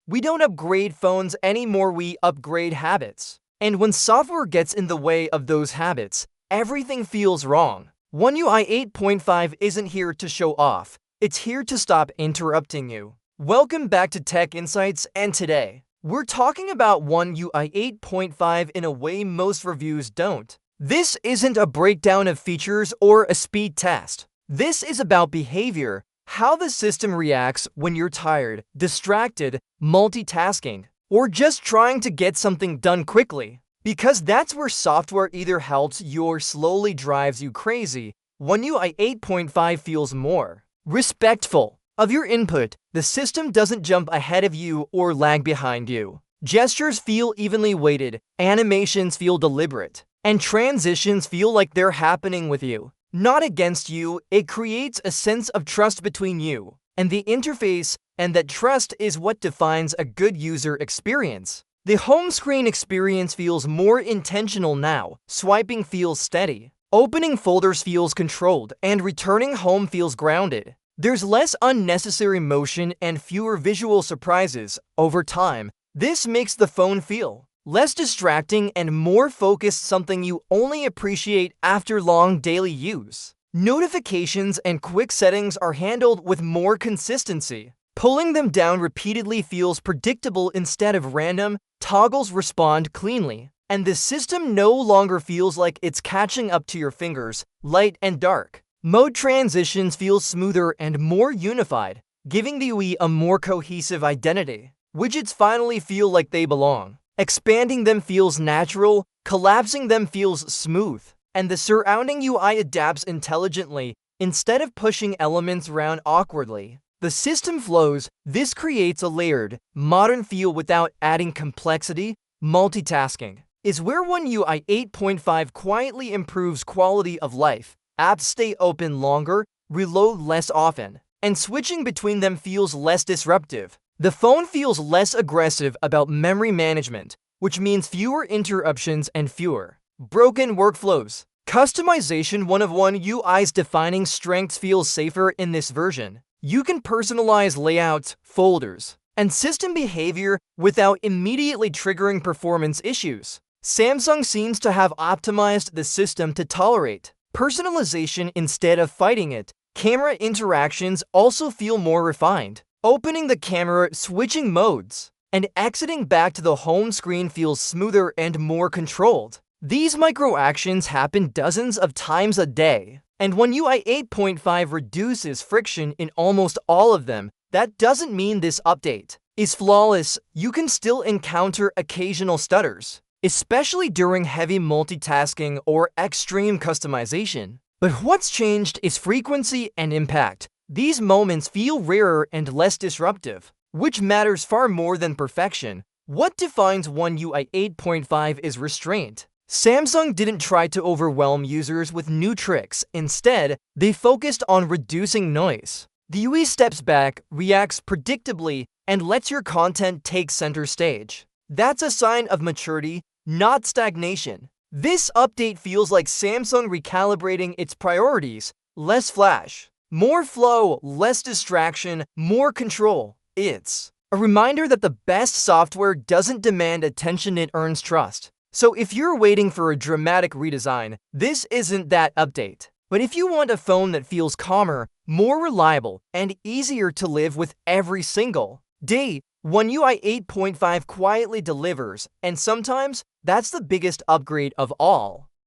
We don't upgrade phones anymore, we upgrade habits. And when software gets in the way of those habits, everything feels wrong. One UI 8.5 isn't here to show off. It's here to stop interrupting you. Welcome back to Tech Insights, and today, we're talking about One UI 8.5 in a way most reviews don't. This isn't a breakdown of features or a speed test. This is about behavior, how the system reacts when you're tired, distracted, multitasking, or just trying to get something done quickly. Because that's where software either helps you or slowly drives you crazy. One UI 8.5 feels more respectful of your input. The system doesn't jump ahead of you or lag behind you. Gestures feel evenly weighted, animations feel deliberate, and transitions feel like they're happening with you, not against you. It creates a sense of trust between you and the interface, and that trust is what defines a good user experience. The home screen experience feels more intentional now. Swiping feels steady. Opening folders feels controlled, and returning home feels grounded. There's less unnecessary motion and fewer visual surprises. Over time, this makes the phone feel less distracting and more focused, something you only appreciate after long daily use. Notifications and quick settings are handled with more consistency. Pulling them down repeatedly feels predictable instead of random. Toggles respond cleanly, and the system no longer feels like it's catching up to your fingers. Light and dark mode transitions feel smoother and more unified, giving the UI a more cohesive identity. Widgets finally feel like they belong. Expanding them feels natural, collapsing them feels smooth, and the surrounding UI adapts intelligently instead of pushing elements around awkwardly. The system flows. This creates a layered, modern feel without adding complexity. Multitasking is where One UI 8.5 quietly improves quality of life. Apps stay open longer, reload less often, and switching between them feels less disruptive. The phone feels less aggressive about memory management, which means fewer interruptions and fewer broken workflows. Customization, one of One UI's defining strengths, feels safer in this version. You can personalize layouts, folders, and system behavior without immediately triggering performance issues. Samsung seems to have optimized the system to tolerate personalization instead of fighting it. Camera interactions also feel more refined. Opening the camera, switching modes, and exiting back to the home screen feels smoother and more controlled. These micro actions happen dozens of times a day, and One UI 8.5 reduces friction in almost all of them. That doesn't mean this update is flawless. You can still encounter occasional stutters, especially during heavy multitasking or extreme customization. But what's changed is frequency and impact. These moments feel rarer and less disruptive, which matters far more than perfection. What defines One UI 8.5 is restraint. Samsung didn't try to overwhelm users with new tricks. Instead, they focused on reducing noise. The UI steps back, reacts predictably, and lets your content take center stage. That's a sign of maturity, not stagnation. This update feels like Samsung recalibrating its priorities. Less flash, more flow, less distraction, more control. It's a reminder that the best software doesn't demand attention, it earns trust. So if you're waiting for a dramatic redesign, this isn't that update. But if you want a phone that feels calmer, more reliable, and easier to live with every single day, One UI 8.5 quietly delivers, and sometimes that's the biggest upgrade of all.